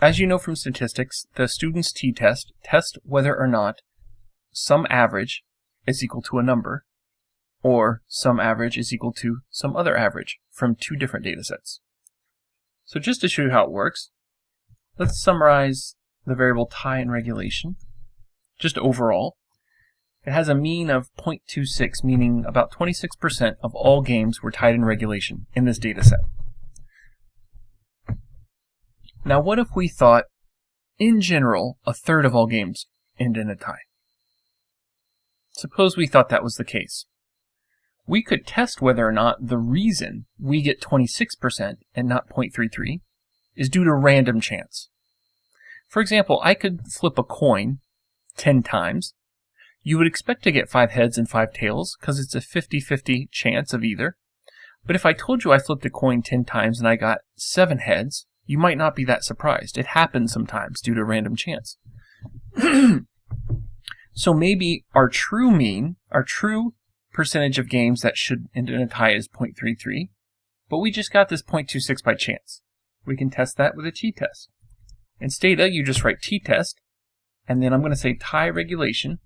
As you know from statistics, the student's t-test tests whether or not some average is equal to a number, or some average is equal to some other average from two different data sets. So just to show you how it works, let's summarize the variable tie in regulation. Just overall, it has a mean of 0.26, meaning about 26% of all games were tied in regulation in this data set. Now what if we thought, in general, a third of all games end in a tie? Suppose we thought that was the case. We could test whether or not the reason we get 26% and not 0.33 is due to random chance. For example, I could flip a coin 10 times. You would expect to get 5 heads and 5 tails because it's a 50-50 chance of either. But if I told you I flipped a coin 10 times and I got 7 heads, you might not be that surprised. It happens sometimes due to random chance. So maybe our true mean, our true percentage of games that should end in a tie is 0.33, but we just got this 0.26 by chance. We can test that with a t-test. In Stata, you just write t-test, and then I'm going to say tie regulation,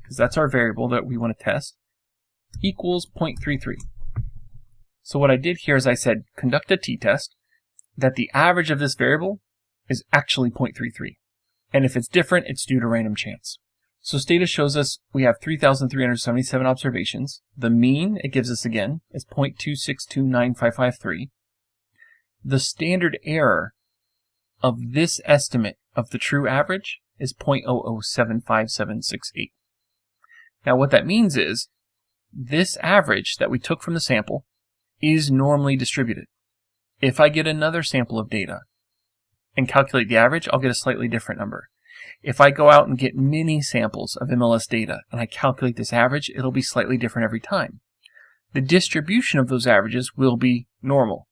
because that's our variable that we want to test, equals 0.33. So what I did here is I said conduct a t-test, that the average of this variable is actually 0.33. And if it's different, it's due to random chance. So Stata shows us we have 3,377 observations. The mean it gives us again is 0.2629553. The standard error of this estimate of the true average is 0.0075768. Now what that means is this average that we took from the sample is normally distributed. If I get another sample of data and calculate the average, I'll get a slightly different number. If I go out and get many samples of MLS data and I calculate this average, it'll be slightly different every time. The distribution of those averages will be normal.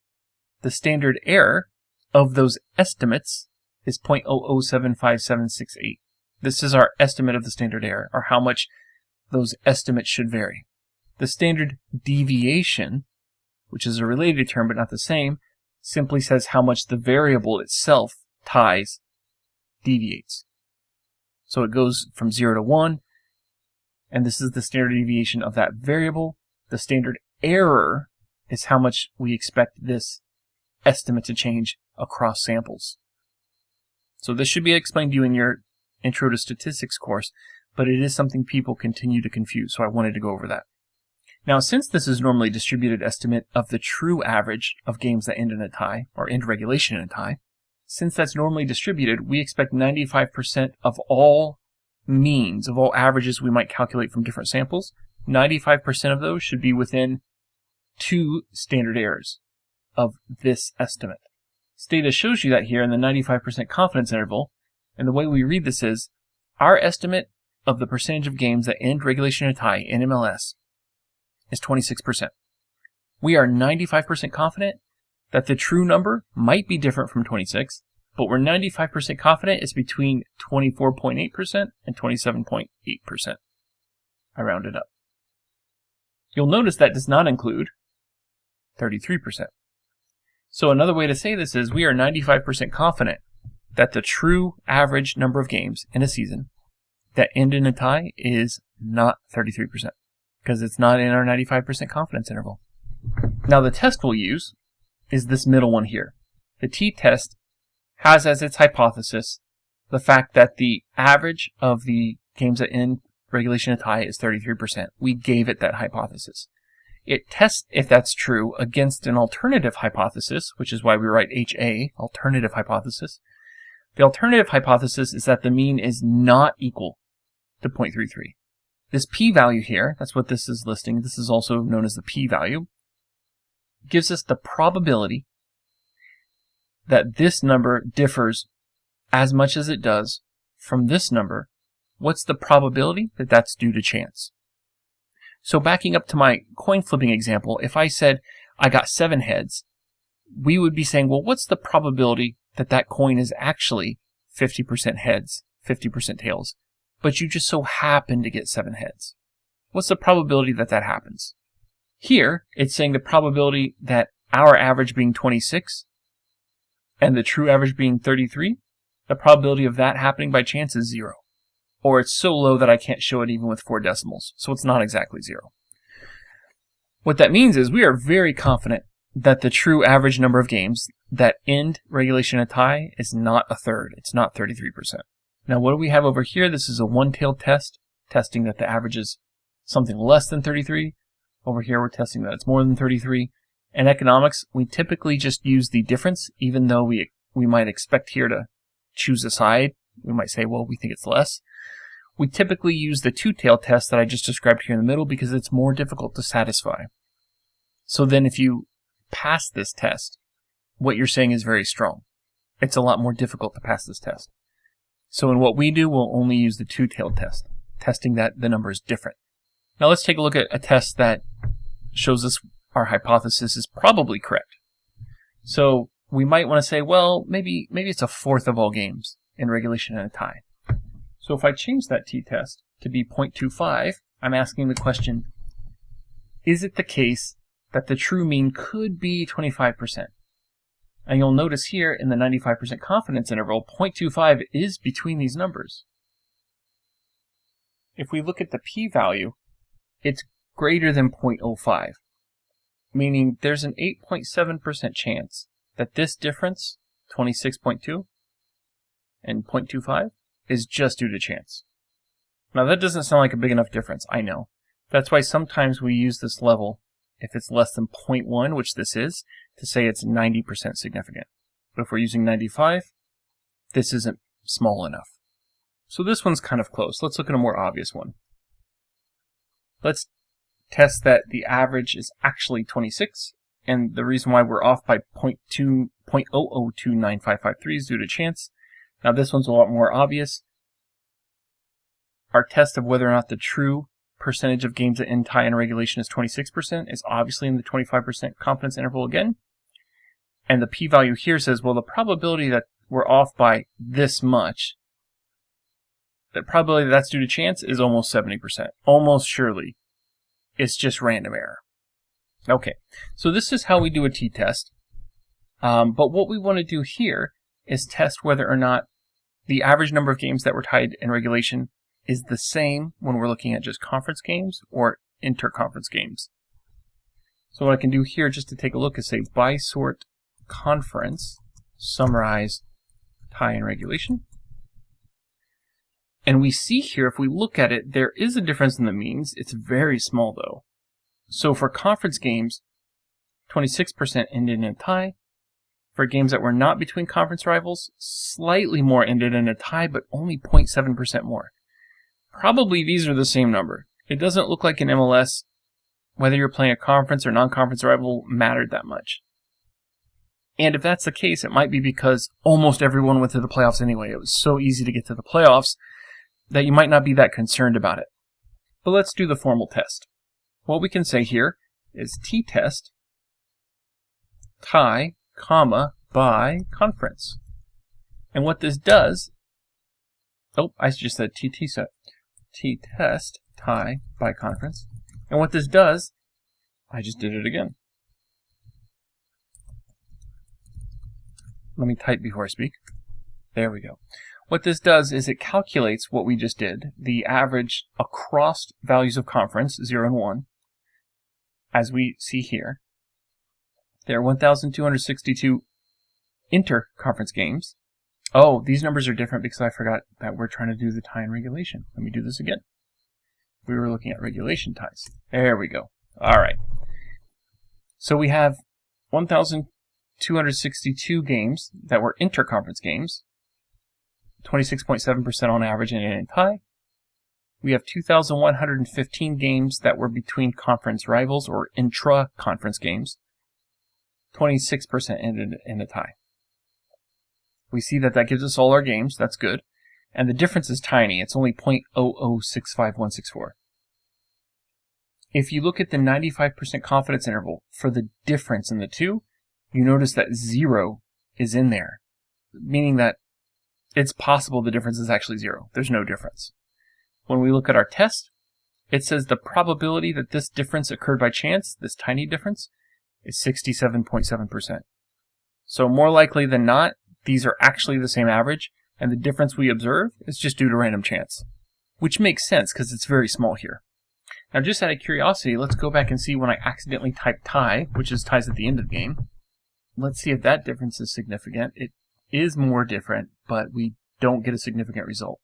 The standard error of those estimates is 0.0075768. This is our estimate of the standard error, or how much those estimates should vary. The standard deviation, which is a related term but not the same, simply says how much the variable itself, ties, deviates. So it goes from 0 to 1, and this is the standard deviation of that variable. The standard error is how much we expect this estimate to change across samples. So this should be explained to you in your Intro to Statistics course, but it is something people continue to confuse, so I wanted to go over that. Now, since this is normally distributed estimate of the true average of games that end in a tie, or end regulation in a tie, since that's normally distributed, we expect 95% of all means, of all averages we might calculate from different samples, 95% of those should be within 2 standard errors of this estimate. Stata shows you that here in the 95% confidence interval, and the way we read this is, our estimate of the percentage of games that end regulation in a tie in MLS is 26%. We are 95% confident that the true number might be different from 26, but we're 95% confident it's between 24.8% and 27.8%. I rounded up. You'll notice that does not include 33%. So another way to say this is we are 95% confident that the true average number of games in a season that end in a tie is not 33%, because it's not in our 95% confidence interval. Now the test we'll use is this middle one here. The t-test has as its hypothesis the fact that the average of the games that end regulation in a tie is 33%. We gave it that hypothesis. It tests if that's true against an alternative hypothesis, which is why we write HA, alternative hypothesis. The alternative hypothesis is that the mean is not equal to 0.33. This p-value here, that's what this is listing, this is also known as the p-value, gives us the probability that this number differs as much as it does from this number. What's the probability that that's due to chance? So backing up to my coin flipping example, if I said I got 7 heads, we would be saying, well, what's the probability that that coin is actually 50% heads, 50% tails, but you just so happen to get 7 heads? What's the probability that that happens? Here, it's saying the probability that our average being 26 and the true average being 33 the probability of that happening by chance is 0. Or it's so low that I can't show it even with 4 decimals, so it's not exactly 0. What that means is we are very confident that the true average number of games that end regulation in a tie is not a third. It's not 33%. Now what do we have over here? This is a one-tailed test, testing that the average is something less than 33. Over here we're testing that it's more than 33. In economics, we typically just use the difference, even though we might expect here to choose a side. We might say, well, we think it's less. We typically use the two-tailed test that I just described here in the middle because it's more difficult to satisfy. So then if you pass this test, what you're saying is very strong. It's a lot more difficult to pass this test. So in what we do, we'll only use the two-tailed test, testing that the number is different. Now let's take a look at a test that shows us our hypothesis is probably correct. So we might want to say, well, maybe it's a fourth of all games in regulation and a tie. So if I change that t-test to be 0.25, I'm asking the question, is it the case that the true mean could be 25%? And you'll notice here in the 95% confidence interval, 0.25 is between these numbers. If we look at the p-value, it's greater than 0.05, meaning there's an 8.7% chance that this difference, 26.2 and 0.25, is just due to chance. Now that doesn't sound like a big enough difference, I know. That's why sometimes we use this level, if it's less than 0.1, which this is, to say it's 90% significant. But if we're using 95, this isn't small enough. So this one's kind of close. Let's look at a more obvious one. Let's test that the average is actually 26, and the reason why we're off by 0.002955 is due to chance. Now this one's a lot more obvious. Our test of whether or not the true percentage of games that end tie in regulation is 26% is obviously in the 25% confidence interval again. And the p-value here says, well, the probability that we're off by this much, the probability that's due to chance is almost 70%. Almost surely. It's just random error. Okay, so this is how we do a t-test. But what we want to do here is test whether or not the average number of games that were tied in regulation is the same when we're looking at just conference games or inter-conference games. So what I can do here just to take a look is say by sort conference, summarize tie in regulation. And we see here, if we look at it, there is a difference in the means. It's very small though. So for conference games, 26% ended in a tie. For games that were not between conference rivals, slightly more ended in a tie, but only 0.7% more. Probably these are the same number. It doesn't look like in MLS, whether you're playing a conference or non-conference rival mattered that much. And if that's the case, it might be because almost everyone went to the playoffs anyway. It was so easy to get to the playoffs that you might not be that concerned about it. But let's do the formal test. What we can say here is t-test tie, comma, by conference. And what this does, I just said t-test tie by conference. And what this does, I just did it again. Let me type before I speak. There we go. What this does is it calculates what we just did, the average across values of conference, 0 and 1, as we see here. There are 1,262 inter-conference games. Oh, these numbers are different because I forgot that we're trying to do the tie in regulation. Let me do this again. We were looking at regulation ties. There we go. All right. So we have 1,262 games that were inter-conference games, 26.7% on average in a tie. We have 2,115 games that were between conference rivals or intra-conference games, 26% ended in a tie. We see that gives us all our games. That's good. And the difference is tiny. It's only 0.0065164. If you look at the 95% confidence interval for the difference in the two, you notice that 0 is in there, meaning that it's possible the difference is actually 0. There's no difference. When we look at our test, it says the probability that this difference occurred by chance, this tiny difference, is 67.7%. So more likely than not, these are actually the same average, and the difference we observe is just due to random chance, which makes sense because it's very small here. Now, just out of curiosity, let's go back and see when I accidentally typed tie, which is ties at the end of the game. Let's see if that difference is significant. It is more different, but we don't get a significant result.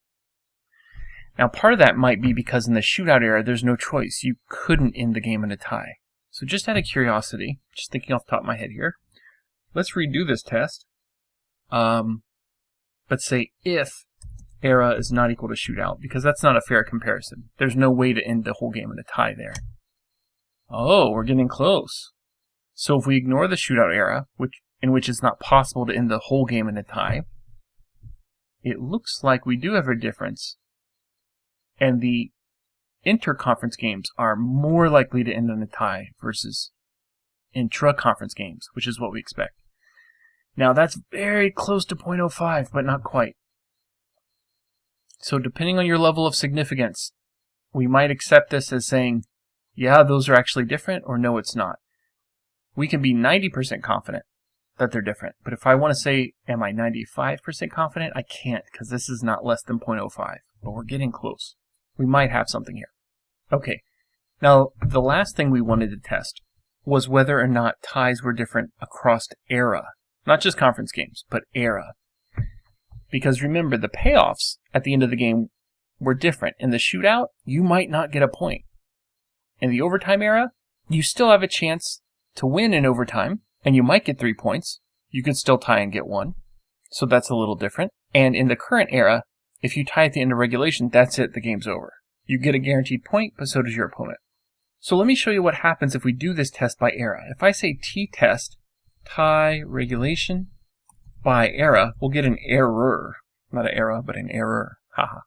Now, part of that might be because in the shootout era, there's no choice. You couldn't end the game in a tie. So just out of curiosity, just thinking off the top of my head here, let's redo this test. Let's say if era is not equal to shootout, because that's not a fair comparison. There's no way to end the whole game in a tie there. Oh, we're getting close. So if we ignore the shootout era, in which it's not possible to end the whole game in a tie, it looks like we do have a difference. And the inter-conference games are more likely to end in a tie versus intra-conference games, which is what we expect. Now that's very close to 0.05, but not quite. So depending on your level of significance, we might accept this as saying, yeah, those are actually different, or no, it's not. We can be 90% confident that they're different, but if I want to say, am I 95% confident? I can't, because this is not less than 0.05, but we're getting close. We might have something here. Okay, now the last thing we wanted to test was whether or not ties were different across era. Not just conference games, but era. Because remember, the payoffs at the end of the game were different. In the shootout, you might not get a point. In the overtime era, you still have a chance to win in overtime, and you might get 3 points. You could still tie and get 1. So that's a little different. And in the current era, if you tie at the end of regulation, that's it, the game's over. You get a guaranteed point, but so does your opponent. So let me show you what happens if we do this test by era. If I say t-test, tie regulation by era, we'll get an error. Not an error, but an error. Haha.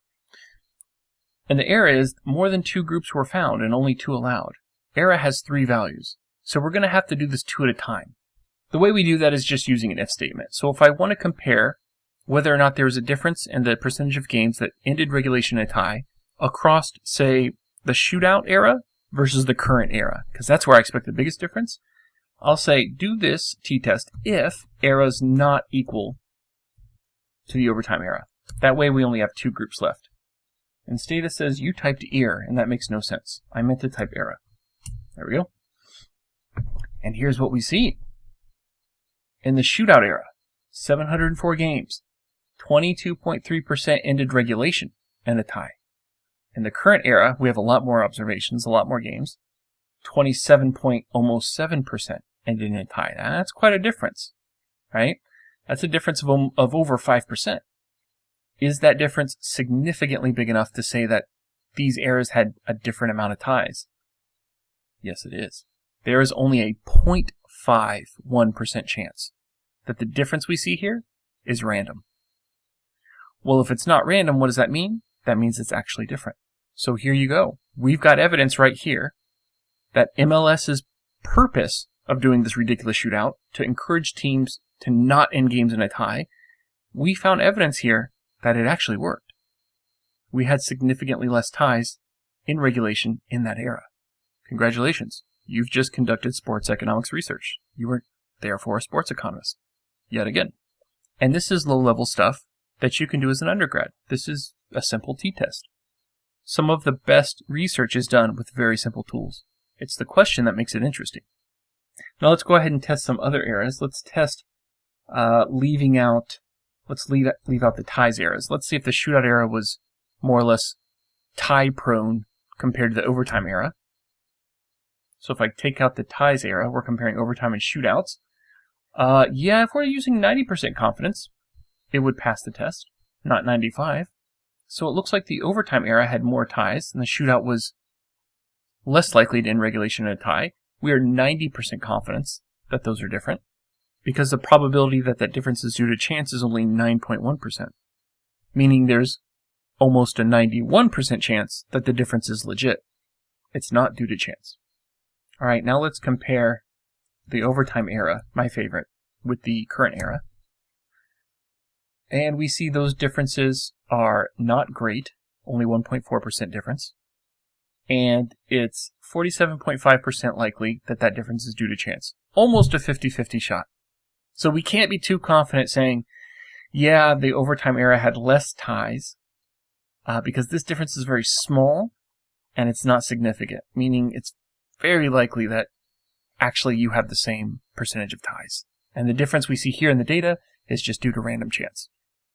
And the error is more than 2 groups were found and only 2 allowed. Error has 3 values. So we're going to have to do this 2 at a time. The way we do that is just using an if statement. So if I want to compare whether or not there was a difference in the percentage of games that ended regulation in a tie across, say, the shootout era versus the current era, because that's where I expect the biggest difference, I'll say do this t-test if era is not equal to the overtime era. That way we only have 2 groups left. And Stata says you typed ER, and that makes no sense. I meant to type era. There we go. And here's what we see. In the shootout era, 704 games, 22.3% ended regulation and a tie. In the current era, we have a lot more observations, a lot more games. 27.7% ended in a tie. Now, that's quite a difference, right? That's a difference of over 5%. Is that difference significantly big enough to say that these eras had a different amount of ties? Yes, it is. There is only a 0.51% chance that the difference we see here is random. Well, if it's not random, what does that mean? That means it's actually different. So here you go. We've got evidence right here that MLS's purpose of doing this ridiculous shootout to encourage teams to not end games in a tie, we found evidence here that it actually worked. We had significantly less ties in regulation in that era. Congratulations. You've just conducted sports economics research. You were therefore a sports economist. Yet again. And this is low-level stuff that you can do as an undergrad. This is a simple t-test. Some of the best research is done with very simple tools. It's the question that makes it interesting. Now let's go ahead and test some other eras. Let's test leave out the ties eras. Let's see if the shootout era was more or less tie prone compared to the overtime era. So if I take out the ties era, we're comparing overtime and shootouts. Yeah, if we're using 90% confidence, it would pass the test, not 95. So it looks like the overtime era had more ties, and the shootout was less likely to end regulation in a tie. We are 90% confidence that those are different, because the probability that that difference is due to chance is only 9.1%, meaning there's almost a 91% chance that the difference is legit. It's not due to chance. All right, now let's compare the overtime era, my favorite, with the current era. And we see those differences are not great, only 1.4% difference. And it's 47.5% likely that that difference is due to chance. Almost a 50-50 shot. So we can't be too confident saying, Yeah, the overtime era had less ties because this difference is very small and it's not significant, meaning it's very likely that actually you have the same percentage of ties. And the difference we see here in the data is just due to random chance.